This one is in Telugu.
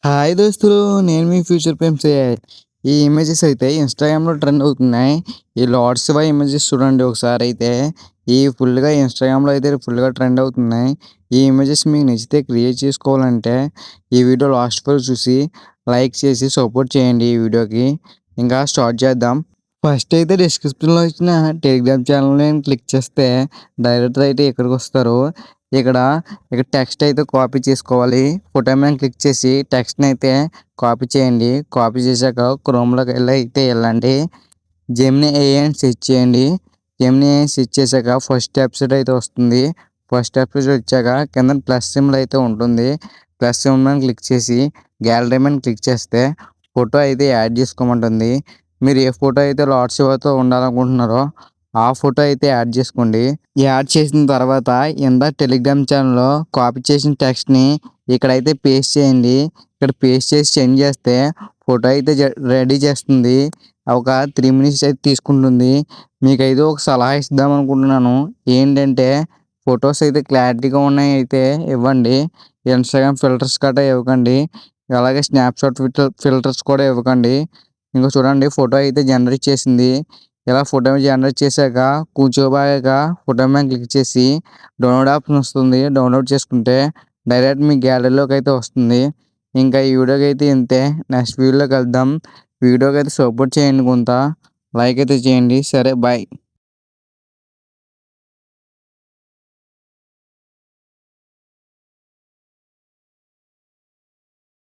హాయ్ దోస్తులు, నేను మీ ఫ్యూచర్ పెంప్సే. ఈ ఇమేజెస్ అయితే ఇన్‌స్టాగ్రామ్‌లో ట్రెండ్ అవుతున్నాయి. ఈ లార్డ్ శివ ఇమేజెస్ చూడండి ఒకసారి అయితే. ఈ ఫుల్‌గా ఇన్‌స్టాగ్రామ్‌లో అయితే ఫుల్‌గా ట్రెండ్ అవుతున్నాయి. ఈ ఇమేజెస్ మీకు నచ్చితే క్రియేట్ చేసుకోవాలంటే ఈ వీడియో లాస్ట్ వరకు చూసి లైక్ చేసి సపోర్ట్ చేయండి ఈ వీడియోకి. ఇంకా స్టార్ట్ చేద్దాం. ఫస్ట్ అయితే డిస్క్రిప్షన్‌లో ఇచ్చిన టెలిగ్రామ్ ఛానల్‌ని క్లిక్ చేస్తే డైరెక్ట్‌గా అయితే ఇక్కడికొస్తారు. ఇక్కడ ఇక్కడ టెక్స్ట్ అయితే కాపీ చేసుకోవాలి. ఫోటో మీద క్లిక్ చేసి టెక్స్ట్‌ని అయితే కాపీ చేయండి. కాపీ చేశాక క్రోమ్‌లోకి వెళ్ళండి. జెమినీ ఏఐ అని సెర్చ్ చేయండి. జెమినీ ఏఐ సెర్చ్ చేశాక ఫస్ట్ వెబ్‌సైట్ అయితే వస్తుంది. ఫస్ట్ వెబ్‌సైట్ వచ్చాక కిందన ప్లస్ సింబల్ అయితే ఉంటుంది. ప్లస్ సింబల్ మీద క్లిక్ చేసి గ్యాలరీ మీద క్లిక్ చేస్తే ఫోటో అయితే యాడ్ చేసుకోమంటుంది. మీరు ఏ ఫోటో అయితే లార్డ్ శివతో ఉండాలనుకుంటున్నారో ఆ ఫోటో అయితే యాడ్ చేసుకోండి. యాడ్ చేసిన తర్వాత టెలిగ్రామ్ ఛానల్‌లో కాపీ చేసిన టెక్స్ట్‌ని ఇక్కడైతే పేస్ట్ చేయండి. ఇక్కడ పేస్ట్ చేసి సెండ్ చేస్తే ఫోటో అయితే రెడీ చేస్తుంది. ఒక 3 మినిట్స్ అయితే తీసుకుంటుంది. మీకైతే ఒక సలహా ఇద్దాం అనుకుంటున్నాను. ఏంటంటే ఫోటోస్ అయితే క్లారిటీగా ఉన్నాయి అయితే ఇవ్వండి. ఇన్‌స్టాగ్రామ్ ఫిల్టర్స్ గట్టా ఇవ్వకండి. అలాగే స్నాప్‌చాట్ ఫిల్టర్స్ కూడా ఇవ్వకండి. ఇంగో చూడండి ఫోటో అయితే జనరేట్ చేసింది. ఇలా ఫోటో జనరేట్ చేశాక కూర్చోబాయాక ఫోటో మీద క్లిక్ చేసి డౌన్లోడ్ ఆప్షన్ వస్తుంది. డౌన్లోడ్ చేసుకుంటే డైరెక్ట్ మీ గ్యాలరీలోకి అయితే వస్తుంది. ఇంకా ఈ వీడియోకి అయితే ఇంతే. నెక్స్ట్ వీడియోలో కలుద్దాం. వీడియోకి అయితే సపోర్ట్ చేయండి కొంత. లైక్ అయితే చేయండి. సరే బాయ్.